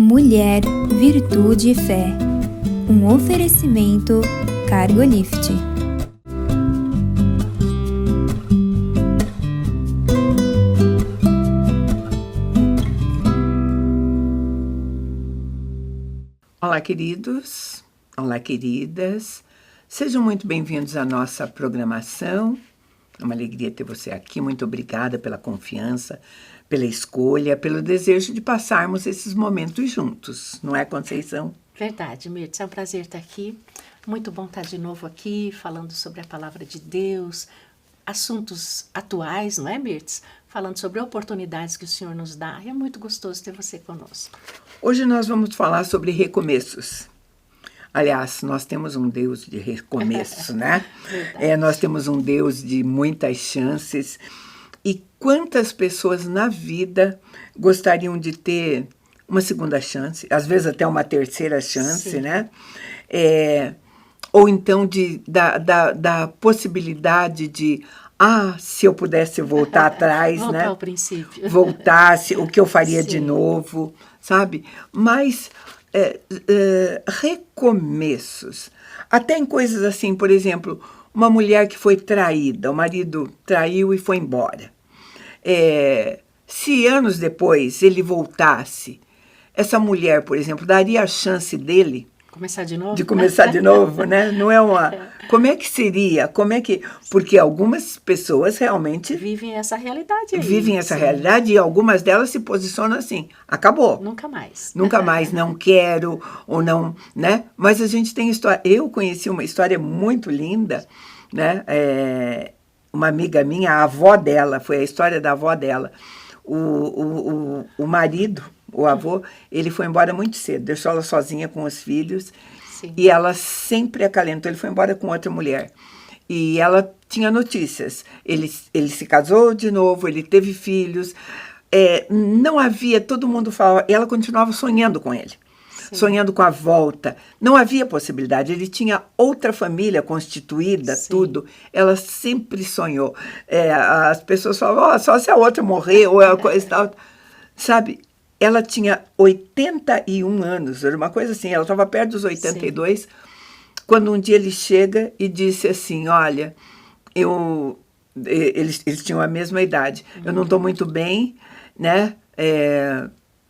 Mulher, Virtude e Fé. Um oferecimento Cargolift. Olá, queridos. Olá, queridas. Sejam muito bem-vindos à nossa programação. É uma alegria ter você aqui. Muito obrigada pela confiança, pela escolha, pelo desejo de passarmos esses momentos juntos. Não é, Conceição? Verdade, Mirtz. É um prazer estar aqui. Muito bom estar de novo aqui, falando sobre a palavra de Deus, assuntos atuais, não é, Mirtz? Falando sobre oportunidades que o Senhor nos dá. É muito gostoso ter você conosco. Hoje nós vamos falar sobre recomeços. Aliás, nós temos um Deus de recomeço, né? Nós temos um Deus de muitas chances. E quantas pessoas na vida gostariam de ter uma segunda chance, às vezes até uma terceira chance, sim, né? Ou então da possibilidade de, se eu pudesse voltar atrás, voltar, né? Ao princípio. Voltasse, o que eu faria sim, de novo, sabe? Mas recomeços, até em coisas assim, por exemplo, uma mulher que foi traída, o marido traiu e foi embora. Se anos depois ele voltasse, essa mulher, por exemplo, daria a chance dele começar de novo? De começar de novo, né? Não é uma... Como é que seria? Porque algumas pessoas realmente... Vivem essa realidade aí. Vivem essa sim, realidade e algumas delas se posicionam assim, acabou. Nunca mais. Nunca mais, não quero, ou não, né? Mas a gente tem história... Eu conheci uma história muito linda, né? Uma amiga minha, a avó dela, foi a história da avó dela. O marido... O avô, ele foi embora muito cedo, deixou ela sozinha com os filhos. Sim. E ela sempre acalentou, ele foi embora com outra mulher. E ela tinha notícias, ele se casou de novo, ele teve filhos, não havia, todo mundo falava, ela continuava sonhando com ele. Sim. Sonhando com a volta, não havia possibilidade, ele tinha outra família constituída, sim, tudo, ela sempre sonhou. As pessoas falavam, só se a outra morrer, ou a coisa e tal, sabe? Ela tinha 81 anos, era uma coisa assim, ela estava perto dos 82, sim, quando um dia ele chega e disse assim, olha, eles tinham a mesma idade, eu não estou muito bem, né?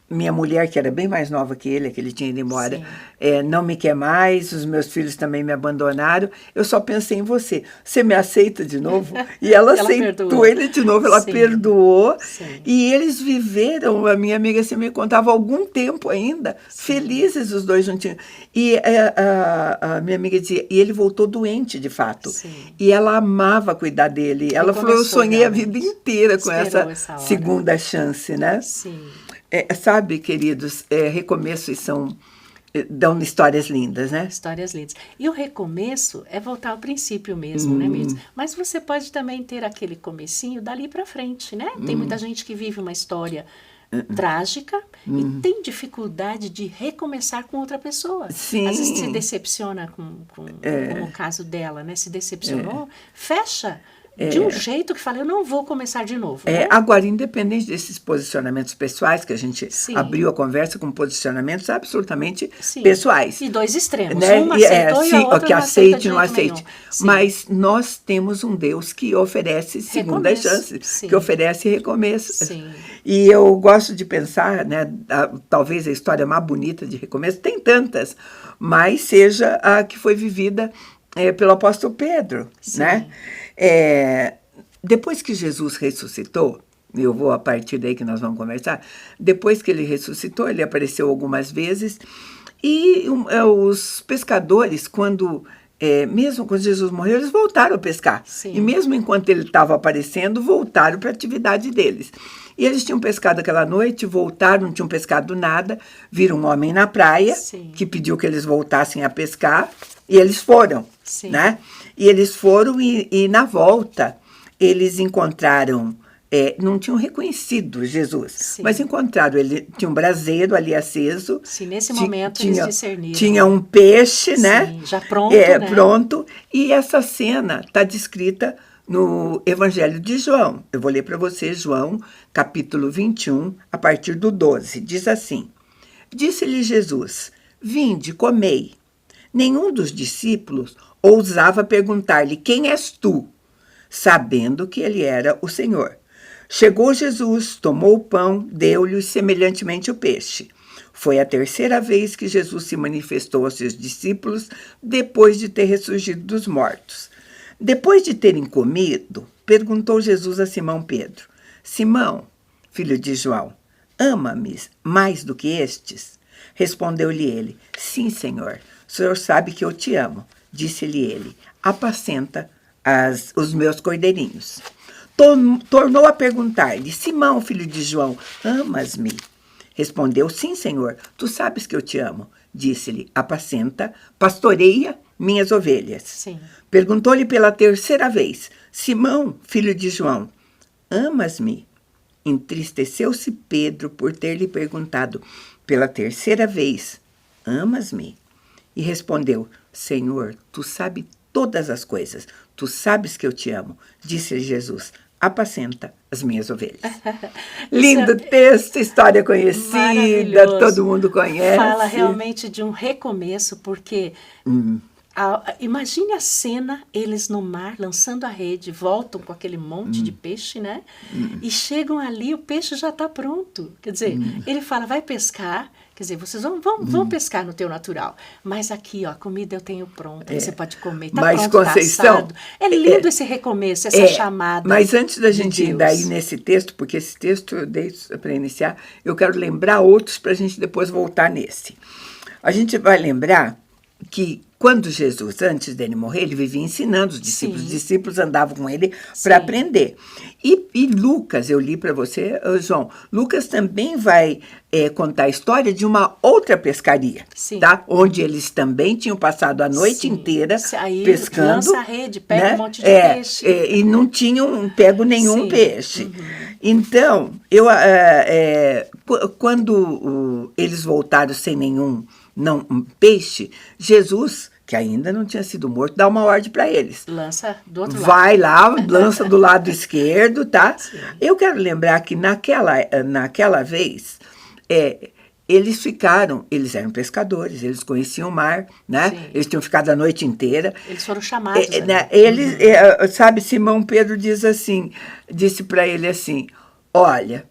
Minha mulher, que era bem mais nova que ele tinha ido embora, não me quer mais, os meus filhos também me abandonaram, eu só pensei em você. Você me aceita de novo? E ela aceitou perdoou. Ele de novo, ela sim, perdoou. Sim. E eles viveram, a minha amiga assim, me contava, algum tempo ainda, sim, felizes os dois juntinhos. E a minha amiga dizia, e ele voltou doente, de fato. Sim. E ela amava cuidar dele. E ela falou, eu sonhei realmente a vida inteira com essa segunda chance, né? Sim. Sabe, queridos, recomeços dão histórias lindas, né? Histórias lindas. E o recomeço é voltar ao princípio mesmo, né, Mirtz? Mas você pode também ter aquele comecinho dali para frente, né? Tem muita gente que vive uma história trágica e tem dificuldade de recomeçar com outra pessoa. Sim. Às vezes se decepciona como o caso dela, né? Se decepcionou, fecha. De um jeito que fala, eu não vou começar de novo. Né? Agora, independente desses posicionamentos pessoais, que a gente sim, abriu a conversa com posicionamentos absolutamente sim, pessoais. E dois extremos, né? Uma aceitou e a outra que não aceite, não aceita aceite. Mas nós temos um Deus que oferece segunda chance, que oferece recomeço. Sim. E eu gosto de pensar, né, talvez a história mais bonita de recomeço, tem tantas, mas seja a que foi vivida pelo apóstolo Pedro, sim, né? Depois que Jesus ressuscitou, eu vou a partir daí que nós vamos conversar, depois que ele ressuscitou, ele apareceu algumas vezes, e os pescadores, mesmo quando Jesus morreu, eles voltaram a pescar. Sim. E mesmo enquanto ele estava aparecendo, voltaram para a atividade deles. E eles tinham pescado aquela noite, voltaram, não tinham pescado nada, viram um homem na praia, sim, que pediu que eles voltassem a pescar, e eles foram, sim, né? E eles foram e na volta eles encontraram, não tinham reconhecido Jesus, sim, mas encontraram, ele tinha um braseiro ali aceso. Sim, nesse momento eles discerniram. Tinha um peixe, né? Sim, já pronto, né? Pronto, e essa cena está descrita no Evangelho de João. Eu vou ler para você João, capítulo 21, a partir do 12. Diz assim, Disse-lhe Jesus: vinde, comei. Nenhum dos discípulos ousava perguntar-lhe: quem és tu? Sabendo que ele era o Senhor. Chegou Jesus, tomou o pão, deu-lhe semelhantemente o peixe. Foi a terceira vez que Jesus se manifestou aos seus discípulos depois de ter ressurgido dos mortos. Depois de terem comido, perguntou Jesus a Simão Pedro: Simão, filho de João, ama-me mais do que estes? Respondeu-lhe ele: sim, Senhor, o Senhor sabe que eu te amo. Disse-lhe ele: apacenta os meus cordeirinhos. Tornou a perguntar-lhe: Simão, filho de João, amas-me? Respondeu: sim, Senhor, tu sabes que eu te amo. Disse-lhe: apacenta, pastoreia minhas ovelhas. Sim. Perguntou-lhe pela terceira vez: Simão, filho de João, amas-me? Entristeceu-se Pedro por ter lhe perguntado pela terceira vez: amas-me? E respondeu: Senhor, tu sabes todas as coisas, tu sabes que eu te amo. Disse-lhe Jesus: apacenta as minhas ovelhas. Lindo texto, história conhecida, todo mundo conhece. Fala realmente de um recomeço, porque imagine a cena, eles no mar, lançando a rede, voltam com aquele monte de peixe, né? E chegam ali, o peixe já está pronto. Quer dizer, ele fala, vai pescar. Quer dizer, vocês vão pescar no teu natural. Mas aqui, ó, a comida eu tenho pronta, você pode comer. Tá mas, pronto, Conceição, tá assado. É lindo esse recomeço, essa chamada. Mas antes da gente de ir daí nesse texto, porque esse texto eu dei para iniciar, eu quero lembrar outros para a gente depois voltar nesse. A gente vai lembrar que quando Jesus, antes dele morrer, ele vivia ensinando os discípulos. Sim. Os discípulos andavam com ele para aprender. E Lucas, eu li para você, João, Lucas também vai contar a história de uma outra pescaria, tá? Onde eles também tinham passado a noite inteira aí, pescando. Lança a rede, pega um monte de peixe. E não tinham pego nenhum peixe. Então, quando eles voltaram sem nenhum peixe, Jesus, que ainda não tinha sido morto, dá uma ordem para eles. Lança do outro lado. Vai lá, lança do lado esquerdo, tá? Sim. Eu quero lembrar que naquela vez, eles eram pescadores, eles conheciam o mar, né? Sim. Eles tinham ficado a noite inteira. Eles foram chamados. Sabe, Simão Pedro disse para ele assim, olha,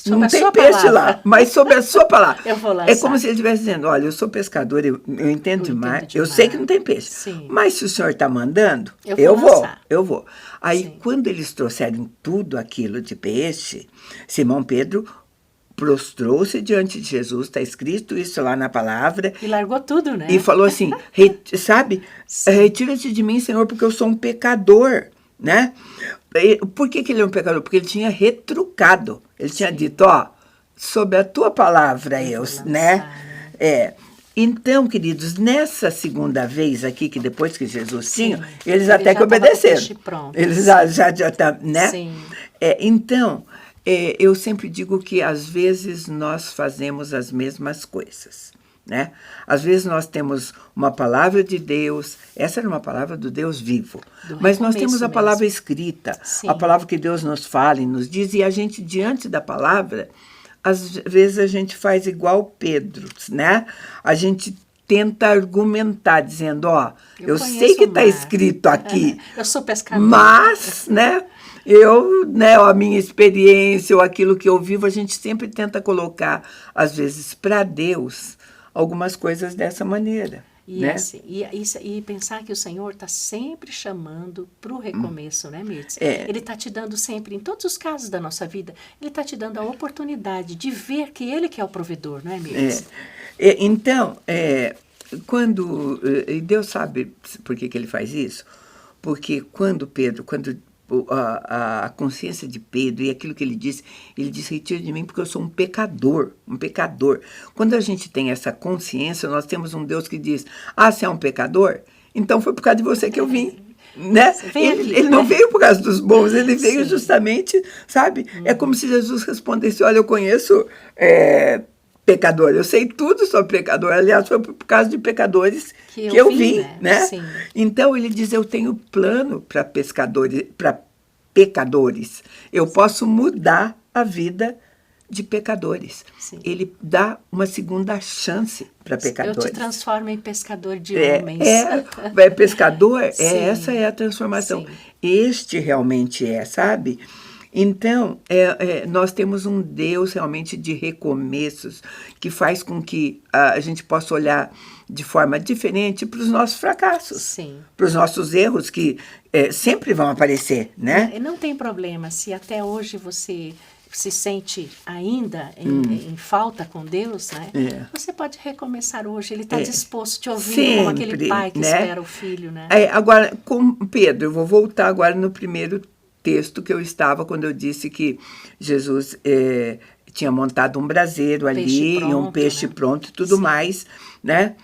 não tem peixe lá, mas sobre a sua palavra. Eu vou lançar. É como se ele estivesse dizendo, olha, eu sou pescador, eu entendo de mar, eu sei que não tem peixe. Sim. Mas se o senhor está mandando, eu vou. Aí, quando eles trouxeram tudo aquilo de peixe, Simão Pedro prostrou-se diante de Jesus, está escrito isso lá na palavra. E largou tudo, né? E falou assim, retira-te de mim, Senhor, porque eu sou um pecador, né? Por que ele é um pecador? Porque ele tinha retrucado. Ele tinha dito, sobre a tua palavra, né? Então, queridos, nessa segunda vez aqui, que depois que Jesus tinha, eles até que obedeceram. Eles já né? Sim. Então, eu sempre digo que às vezes nós fazemos as mesmas coisas. Né? Às vezes nós temos uma palavra de Deus, essa era uma palavra do Deus vivo, mas nós temos a palavra escrita, a palavra que Deus nos fala e nos diz, e a gente, diante da palavra, às vezes a gente faz igual Pedro, né? A gente tenta argumentar, dizendo, eu sei que está escrito aqui, eu sou pescador, mas, né? A minha experiência, ou aquilo que eu vivo, a gente sempre tenta colocar, às vezes, para Deus, algumas coisas dessa maneira. Né? E pensar que o Senhor está sempre chamando para o recomeço, né, Mirtz? Ele está te dando sempre, em todos os casos da nossa vida, ele está te dando a oportunidade de ver que ele que é o provedor, não é, Mirtz? Então, e Deus sabe por que ele faz isso? Porque quando a consciência de Pedro e aquilo que ele disse, retira de mim porque eu sou um pecador. Quando a gente tem essa consciência, nós temos um Deus que diz, você é um pecador? Então foi por causa de você que eu vim. Né? Ele não veio por causa dos bons, ele veio justamente, sabe? É como se Jesus respondesse, olha, eu conheço pecador, eu sei tudo sobre pecador, aliás, foi por causa de pecadores que eu vim, né? Então, ele diz, eu tenho plano para pecadores, eu posso mudar a vida de pecadores. Sim. Ele dá uma segunda chance para pecadores. Eu te transformo em pescador de homens. Pescador, Sim. Essa é a transformação. Sim. Este realmente sabe? Então, nós temos um Deus realmente de recomeços, que faz com que a gente possa olhar de forma diferente para os nossos fracassos, para os nossos erros, que sempre vão aparecer, né? Não tem problema se até hoje você se sente ainda em falta com Deus, né? Você pode recomeçar hoje. Ele está disposto a te ouvir, sempre, como aquele pai que espera o filho, né? Agora, com Pedro, eu vou voltar agora no primeiro texto que eu estava, quando eu disse que Jesus tinha montado um braseiro ali, e um peixe pronto e tudo mais, né?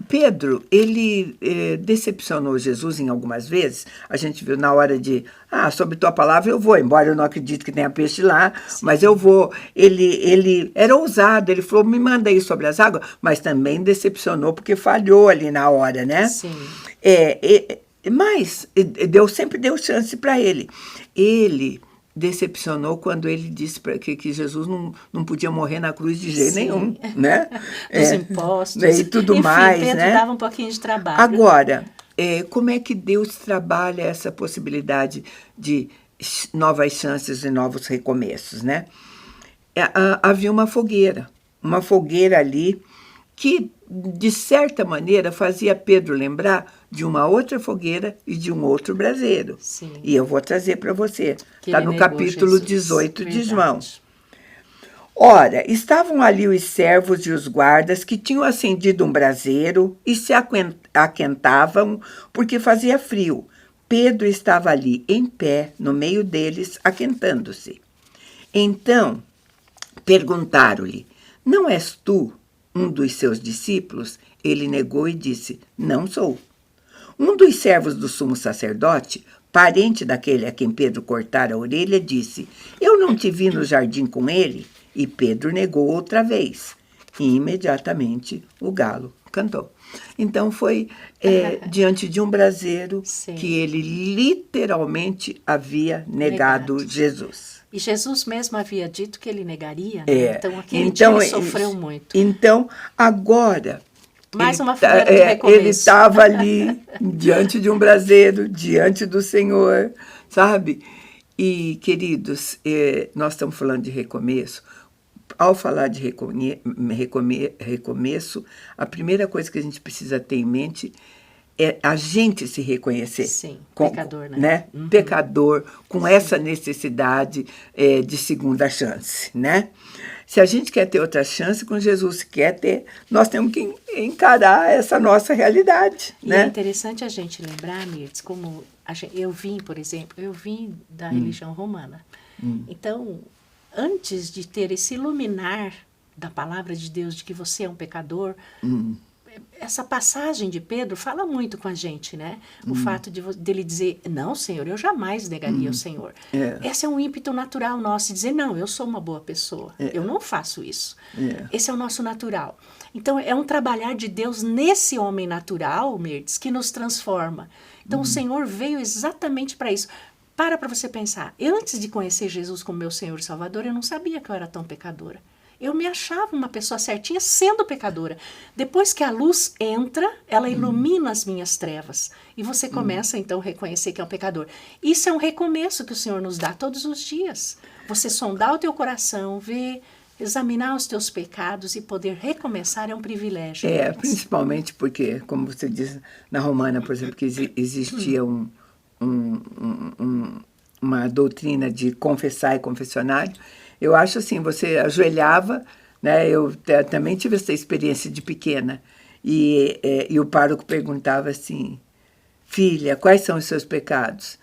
Pedro, ele decepcionou Jesus em algumas vezes. A gente viu na hora de, sobre tua palavra eu vou, embora eu não acredite que tenha peixe lá, mas eu vou. Ele era ousado, ele falou, me manda aí sobre as águas, mas também decepcionou porque falhou ali na hora, né? Sim. Mas Deus sempre deu chance para ele. Ele decepcionou quando ele disse que Jesus não podia morrer na cruz de jeito nenhum, né? Dos impostos. E tudo mais, Pedro né? dava um pouquinho de trabalho. Agora, como é que Deus trabalha essa possibilidade de novas chances e novos recomeços, né? Havia uma fogueira ali que, de certa maneira, fazia Pedro lembrar de uma outra fogueira e de um outro braseiro. Sim. E eu vou trazer para você. Está no capítulo 18 de João. Ora, estavam ali os servos e os guardas que tinham acendido um braseiro e se aquentavam porque fazia frio. Pedro estava ali, em pé, no meio deles, aquentando-se. Então, perguntaram-lhe, não és tu um dos seus discípulos? Ele negou e disse, não sou. Um dos servos do sumo sacerdote, parente daquele a quem Pedro cortara a orelha, disse, eu não te vi no jardim com ele? E Pedro negou outra vez. E imediatamente o galo cantou. Então foi diante de um braseiro que ele literalmente havia negado Jesus. E Jesus mesmo havia dito que ele negaria, né? Então aquele dia ele sofreu muito. Então agora mais uma fogueira de recomeço. Ele estava ali diante de um braseiro, diante do Senhor, sabe? E queridos, nós estamos falando de recomeço. Ao falar de recomeço, a primeira coisa que a gente precisa ter em mente é a gente se reconhecer. Sim, pecador, né? Uhum. Pecador, com essa necessidade de segunda chance, né? Se a gente quer ter outra chance com Jesus, quer ter, nós temos que encarar essa nossa realidade, né? É interessante a gente lembrar, Mirtz, como eu vim, por exemplo, da religião romana. Então, antes de ter esse iluminar da palavra de Deus, de que você é um pecador, essa passagem de Pedro fala muito com a gente, né? O fato dele dizer, não, Senhor, eu jamais negaria o Senhor. Esse é um ímpeto natural nosso, de dizer, não, eu sou uma boa pessoa, eu não faço isso. Esse é o nosso natural. Então, é um trabalhar de Deus nesse homem natural, Mirtz, que nos transforma. Então, o Senhor veio exatamente para isso. Para você pensar, antes de conhecer Jesus como meu Senhor e Salvador, eu não sabia que eu era tão pecadora. Eu me achava uma pessoa certinha sendo pecadora. Depois que a luz entra, ela ilumina as minhas trevas. E você começa, então, a reconhecer que é um pecador. Isso é um recomeço que o Senhor nos dá todos os dias. Você sondar o teu coração, ver, examinar os teus pecados e poder recomeçar é um privilégio. Principalmente porque, como você diz na Romana, por exemplo, que existia uma doutrina de confessar e confessionário. Eu acho assim, você ajoelhava, né? Eu também tive essa experiência de pequena, e o pároco perguntava assim, filha, quais são os seus pecados?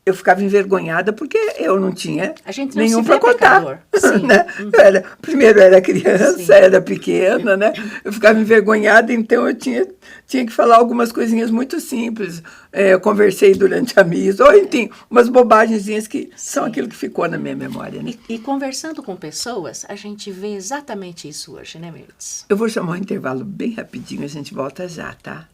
Eu ficava envergonhada porque eu não tinha nenhum para contar. Né? Primeiro era criança, era pequena, né? Eu ficava envergonhada, então eu tinha que falar algumas coisinhas muito simples. Eu conversei durante a missa, ou enfim, umas bobagenzinhas que são aquilo que ficou na minha memória. Né? E conversando com pessoas, a gente vê exatamente isso hoje, né, Mirtz? Eu vou chamar um intervalo bem rapidinho, a gente volta já, tá?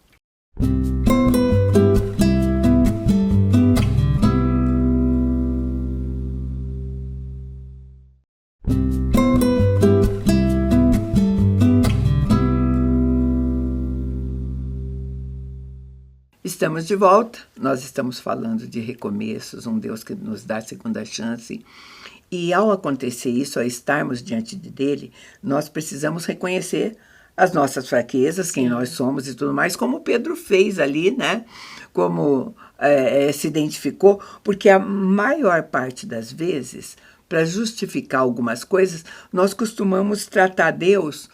Estamos de volta, nós estamos falando de recomeços, um Deus que nos dá segunda chance. E ao acontecer isso, ao estarmos diante dele, nós precisamos reconhecer as nossas fraquezas, quem nós somos e tudo mais, como Pedro fez ali, né? Como se identificou, porque a maior parte das vezes, para justificar algumas coisas, nós costumamos tratar Deus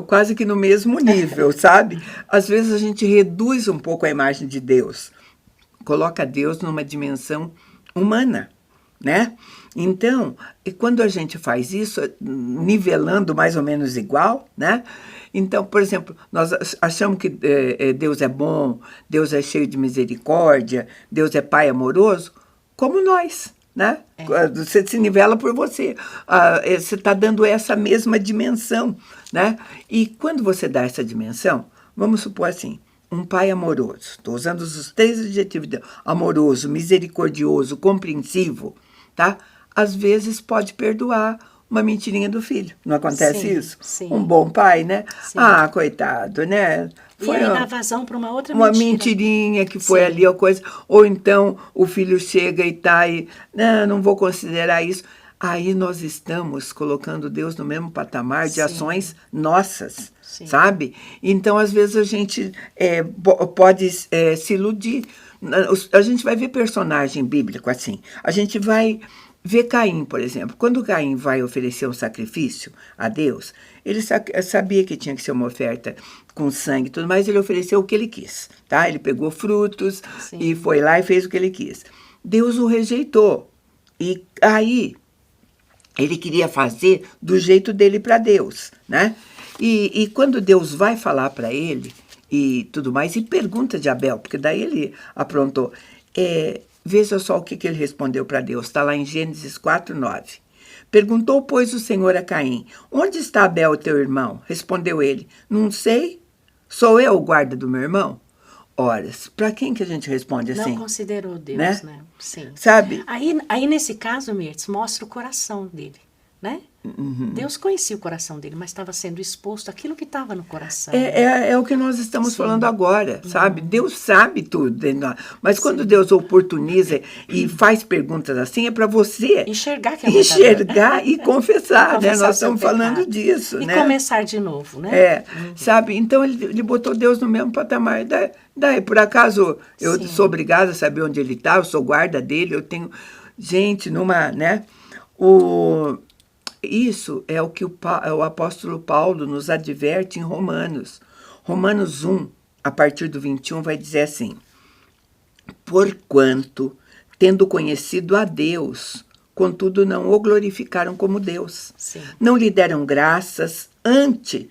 quase que no mesmo nível, sabe? Às vezes a gente reduz um pouco a imagem de Deus, coloca Deus numa dimensão humana, né? Então, e quando a gente faz isso, nivelando mais ou menos igual, né? Então, por exemplo, nós achamos que Deus é bom, Deus é cheio de misericórdia, Deus é pai amoroso, como nós, né? Você se nivela por você. Você está dando essa mesma dimensão, né? E quando você dá essa dimensão, vamos supor assim, um pai amoroso, estou usando os 3 adjetivos dele, amoroso, misericordioso, compreensivo, tá? Às vezes pode perdoar uma mentirinha do filho. Não acontece isso? Sim. Um bom pai, né? Sim. Ah, coitado, né? Foi e aí dá vazão para uma outra uma mentira. mentirinha que foi ali, ou coisa. Ou então o filho chega e tá e não vou considerar isso. Aí nós estamos colocando Deus no mesmo patamar de ações nossas, sabe? Então, às vezes, a gente pode se iludir. A gente vai ver personagem bíblico assim. A gente vai ver Caim, por exemplo. Quando Caim vai oferecer um sacrifício a Deus, ele sabia que tinha que ser uma oferta com sangue e tudo mais, ele ofereceu o que ele quis, tá? Ele pegou frutos e foi lá e fez o que ele quis. Deus o rejeitou. E aí ele queria fazer do jeito dele para Deus, né? E quando Deus vai falar para ele e tudo mais, e pergunta de Abel, porque daí ele aprontou, veja só o que ele respondeu para Deus, está lá em Gênesis 4:9. Perguntou, pois, o Senhor a Caim, onde está Abel, teu irmão? Respondeu ele, não sei, sou eu o guarda do meu irmão? Ora, para quem que a gente responde assim? Não considerou Deus, né? Sim. Sabe? Aí nesse caso, Mirtz, mostra o coração dele, né? Uhum. Deus conhecia o coração dele, mas estava sendo exposto aquilo que estava no coração. É o que nós estamos falando agora, sabe? Deus sabe tudo, mas quando Deus oportuniza e faz perguntas assim, é para você enxergar e confessar, né? Nós estamos falando disso, e né? Começar de novo, né? Sabe? Então ele botou Deus no mesmo patamar. Daí, por acaso, eu sou obrigada a saber onde ele está, eu sou guarda dele, eu tenho gente né? Isso é o que o apóstolo Paulo nos adverte em Romanos. Romanos 1, a partir do 21, vai dizer assim: porquanto, tendo conhecido a Deus, contudo não o glorificaram como Deus. Não lhe deram graças, antes,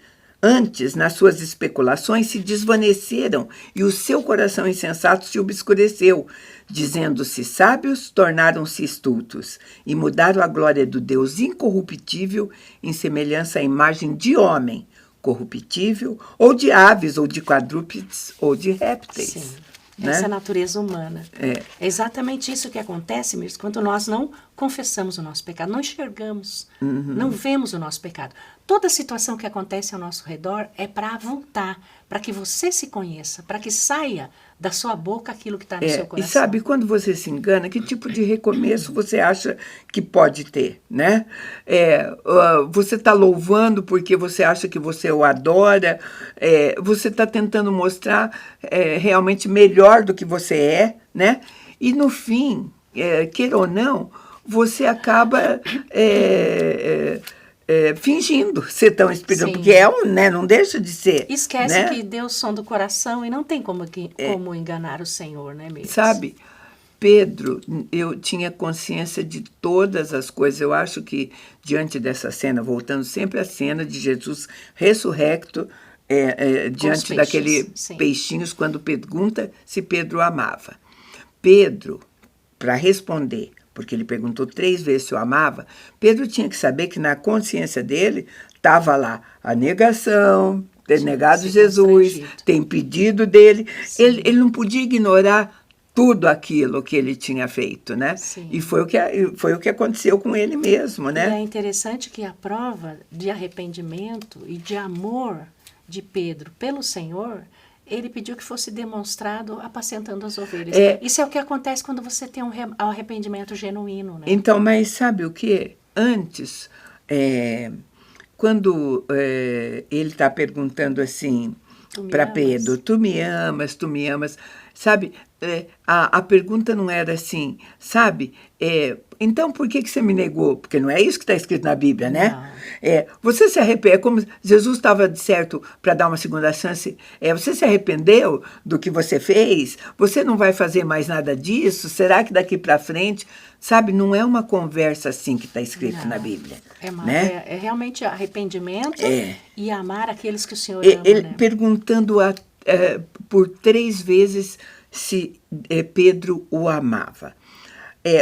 nas suas especulações, se desvaneceram e o seu coração insensato se obscureceu. Dizendo-se sábios, tornaram-se estultos e mudaram a glória do Deus incorruptível em semelhança à imagem de homem, corruptível, ou de aves, ou de quadrúpedes, ou de répteis. Né? Essa é a natureza humana. É exatamente isso que acontece, mesmo, quando nós não confessamos o nosso pecado, não enxergamos, não vemos o nosso pecado. Toda situação que acontece ao nosso redor é para avultar, para que você se conheça, para que saia da sua boca aquilo que está no seu coração. E sabe, quando você se engana, que tipo de recomeço você acha que pode ter, né? Você está louvando porque você acha que você o adora, você está tentando mostrar realmente melhor do que você é, né? E no fim, queira ou não, você acaba fingindo ser tão espiritual, porque né, não deixa de ser. Esquece, né? Que Deus sonda o coração e não tem como enganar o Senhor, né, mesmo? Sabe, Pedro, eu tinha consciência de todas as coisas. Eu acho que diante dessa cena, voltando sempre à cena de Jesus ressurrecto, diante daquele peixinhos, quando pergunta se Pedro amava. Pedro, para responder, porque ele perguntou 3 vezes se eu amava, Pedro tinha que saber que na consciência dele estava lá a negação, ter negado Jesus, ter impedido dele. Ele não podia ignorar tudo aquilo que ele tinha feito, né? E foi o que aconteceu com ele mesmo, né? E é interessante que a prova de arrependimento e de amor de Pedro pelo Senhor Ele pediu que fosse demonstrado apacentando as ovelhas. É. Isso é o que acontece quando você tem um arrependimento genuíno, né? Então, mas sabe o que? Antes, quando ele está perguntando assim para Pedro, tu me amas, sabe? A pergunta não era assim, sabe? Então, por que você me negou? Porque não é isso que está escrito na Bíblia, né? Você se arrepende, como Jesus estava certo para dar uma segunda chance, você se arrependeu do que você fez? Você não vai fazer mais nada disso? Será que daqui para frente, sabe? Não é uma conversa assim que está escrito na Bíblia. Né? É realmente arrependimento e amar aqueles que o Senhor ama. Ele né? perguntando por 3 vezes se Pedro o amava.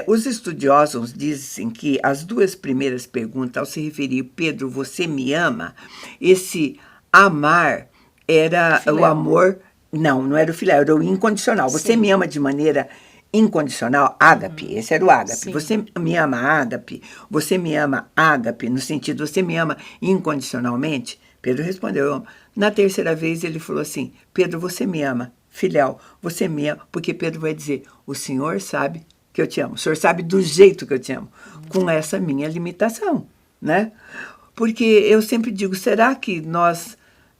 Os estudiosos dizem que as 2 primeiras perguntas, ao se referir, Pedro, você me ama? Esse amar era Filéu. o amor... Não era o filéu, era o incondicional. Você Sim. me ama de maneira incondicional, ágape, esse era o ágape. Sim. Você me ama ágape, você me ama ágape, no sentido, você me ama incondicionalmente? Pedro respondeu, eu amo. Na 3ª vez ele falou assim, Pedro, você me ama, filéu, você me ama, porque Pedro vai dizer, o Senhor sabe que eu te amo, o Senhor sabe do jeito que eu te amo, com essa minha limitação, né? Porque eu sempre digo, será que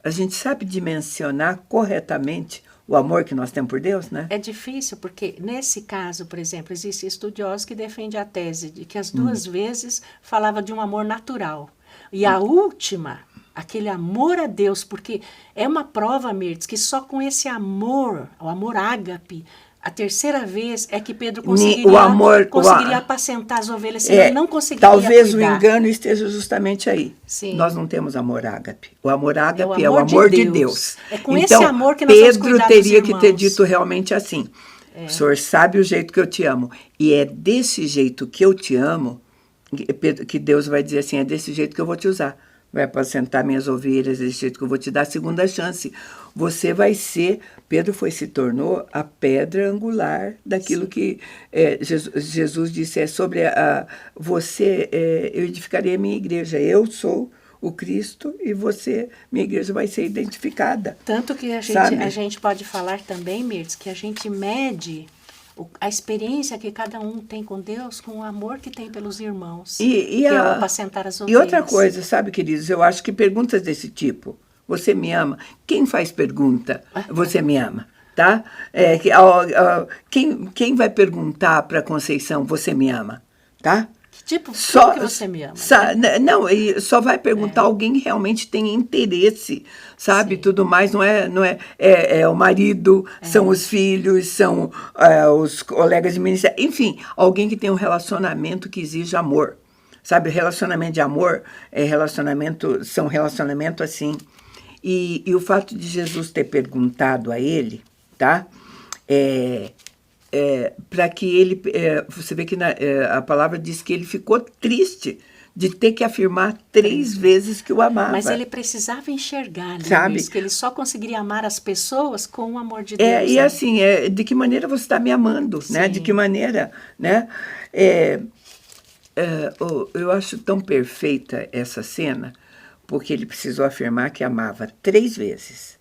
a gente sabe dimensionar corretamente o amor que nós temos por Deus, né? É difícil, porque nesse caso, por exemplo, existem estudiosos que defendem a tese de que as 2 vezes falava de um amor natural. E a última, aquele amor a Deus, porque é uma prova, Mirtz, que só com esse amor, o amor ágape, a 3ª vez é que Pedro conseguiria apacentar as ovelhas, senão ele não conseguiria talvez cuidar. O engano esteja justamente aí. Sim. Nós não temos amor ágape. O amor ágape é o amor de Deus. É com então, esse amor que nós vamos cuidar Pedro teria dos que ter irmãos. dito realmente assim, o Senhor sabe o jeito que eu te amo, e é desse jeito que eu te amo, que Deus vai dizer assim, é desse jeito que eu vou te usar. Vai apacentar minhas ovelhas, desse jeito que eu vou te dar a segunda chance. Você vai ser... Pedro se tornou a pedra angular daquilo que Jesus disse, sobre você, eu edificarei a minha igreja. Eu sou o Cristo e você, minha igreja, vai ser identificada. Tanto que a gente pode falar também, Mirtz, que a gente mede a experiência que cada um tem com Deus, com o amor que tem pelos irmãos, que é o apacentar as ovelhas. E outra coisa, sabe, queridos, eu acho que perguntas desse tipo, você me ama, quem faz pergunta, você me ama, tá? Quem vai perguntar para Conceição, você me ama, tá? Tipo, como que você me ama? Não, só vai perguntar alguém que realmente tem interesse, sabe? Sim. Tudo mais, não é o marido, são os filhos, são os colegas de ministério, enfim, alguém que tem um relacionamento que exige amor, sabe? Relacionamento de amor são relacionamento assim. E o fato de Jesus ter perguntado a ele, tá? Para que ele... você vê que a palavra diz que ele ficou triste de ter que afirmar 3 vezes que o amava. Mas ele precisava enxergar, né, sabe? Que ele só conseguiria amar as pessoas com o amor de Deus. E assim, de que maneira você está me amando, né? De que maneira, né? Eu acho tão perfeita essa cena, porque ele precisou afirmar que amava 3 vezes,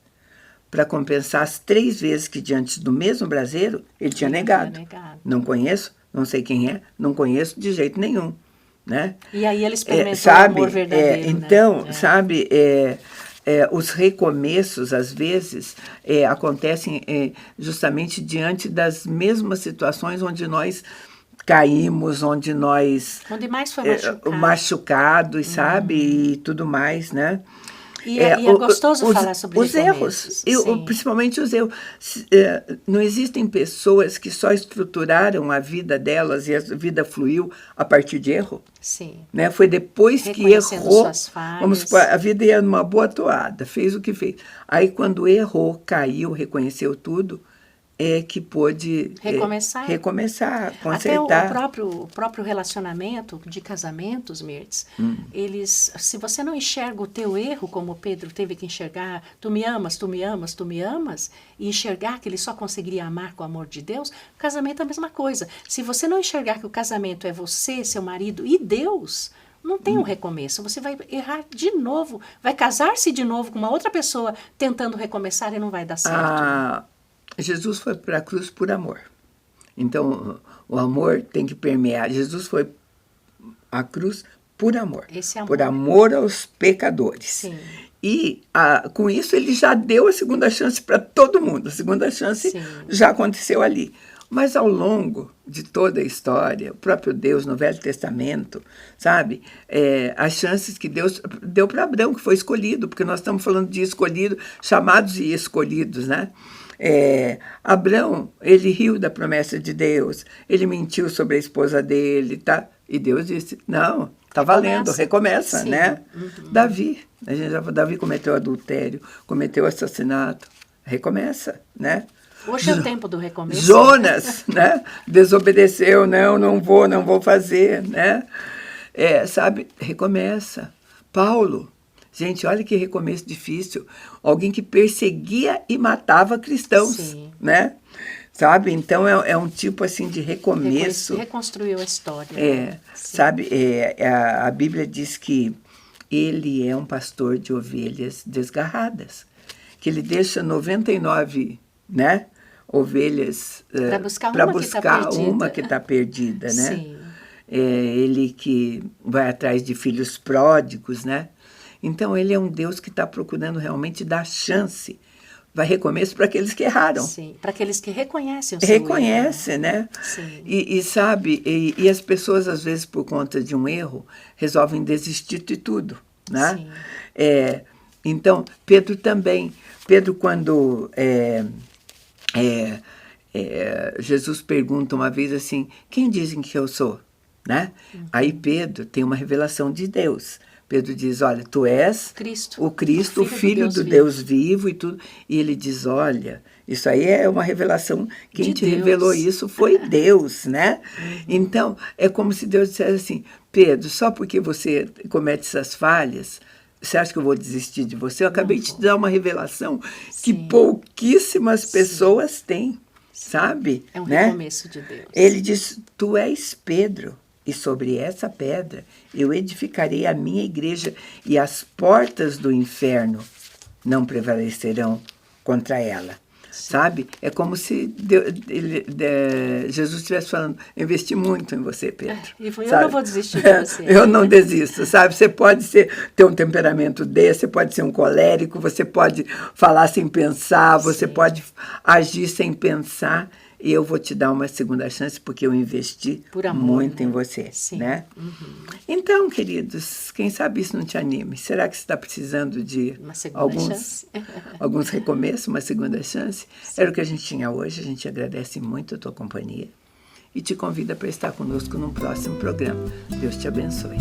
para compensar as 3 vezes que, diante do mesmo braseiro, ele tinha negado. Não conheço, não sei quem é, não conheço de jeito nenhum. Né? E aí ele experimentou o amor verdadeiro. Então, né? Sabe, os recomeços, às vezes, acontecem justamente diante das mesmas situações onde nós caímos, onde mais foi machucados, sabe, e tudo mais, né? E é gostoso falar sobre os erros, principalmente os erros. Não existem pessoas que só estruturaram a vida delas e a vida fluiu a partir de erro. Sim. Né? Foi depois que errou, a vida ia numa boa toada, fez o que fez. Aí quando errou, caiu, reconheceu tudo, que pôde recomeçar, consertar. Até o próprio relacionamento de casamentos, Mirtz, se você não enxerga o teu erro, como Pedro teve que enxergar, tu me amas, tu me amas, tu me amas, e enxergar que ele só conseguiria amar com o amor de Deus, o casamento é a mesma coisa. Se você não enxergar que o casamento é você, seu marido e Deus, Não tem um recomeço. Você vai errar de novo, vai casar-se de novo com uma outra pessoa tentando recomeçar e não vai dar certo. Jesus foi para a cruz por amor. Então, o amor tem que permear. Jesus foi à cruz por amor. Esse amor. Por amor aos pecadores. Sim. E com isso ele já deu a segunda chance para todo mundo. A segunda chance Sim. já aconteceu ali. Mas ao longo de toda a história, o próprio Deus no Velho Testamento, sabe? As chances que Deus deu para Abraão, que foi escolhido, porque nós estamos falando de escolhido, chamados e escolhidos, né? Abraão, ele riu da promessa de Deus, ele mentiu sobre a esposa dele, tá? E Deus disse, não, tá valendo, recomeça, né? Uhum. Davi cometeu adultério, cometeu assassinato, recomeça, né? Hoje é o tempo do recomeço. Jonas, né? Desobedeceu, não vou fazer, né? Sabe, recomeça. Paulo, gente, olha que recomeço difícil. Alguém que perseguia e matava cristãos, sim, né? Sabe, então é um tipo assim de recomeço. Reconstruiu a história. Sabe, a Bíblia diz que ele é um pastor de ovelhas desgarradas, que ele deixa 99, né, ovelhas para buscar uma que está perdida, né? Sim. Ele que vai atrás de filhos pródigos, né? Então ele é um Deus que está procurando realmente dar chance, vai recomeço para aqueles que erraram. Sim, para aqueles que reconhecem o seu erro. Reconhece, né? Sim. E sabe, e as pessoas às vezes por conta de um erro resolvem desistir de tudo, né? Sim. Então Pedro também, quando Jesus pergunta uma vez assim, quem dizem que eu sou? Né? Uhum. Aí Pedro tem uma revelação de Deus. Pedro diz, olha, tu és Cristo, o Cristo, o Filho do Deus vivo e tudo. E ele diz, olha, isso aí é uma revelação, quem te revelou isso foi Deus, né? Uhum. Então, é como se Deus dissesse assim, Pedro, só porque você comete essas falhas, você acha que eu vou desistir de você? Eu acabei de te dar uma revelação que pouquíssimas pessoas têm, sabe? É um né? recomeço de Deus. Ele diz, tu és Pedro, e sobre essa pedra eu edificarei a minha igreja, e as portas do inferno não prevalecerão contra ela. Sabe? É como se Jesus estivesse falando, eu investi muito em você, Pedro. Eu não vou desistir de você. Eu não desisto, sabe? Você pode ter um temperamento desse, você pode ser um colérico, você pode falar sem pensar, você pode agir sem pensar, e eu vou te dar uma segunda chance porque eu investi muito em você. Sim. Né? Uhum. Então, queridos, quem sabe isso não te anime? Será que você está precisando de alguns recomeços, uma segunda chance? Sim. Era o que a gente tinha hoje. A gente agradece muito a tua companhia e te convida para estar conosco num próximo programa. Deus te abençoe.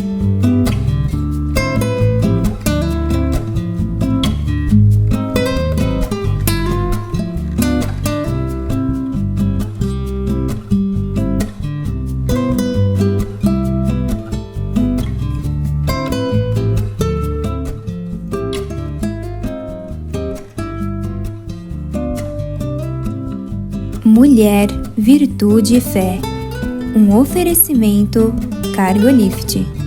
Mulher, Virtude e Fé. Um oferecimento Cargolift.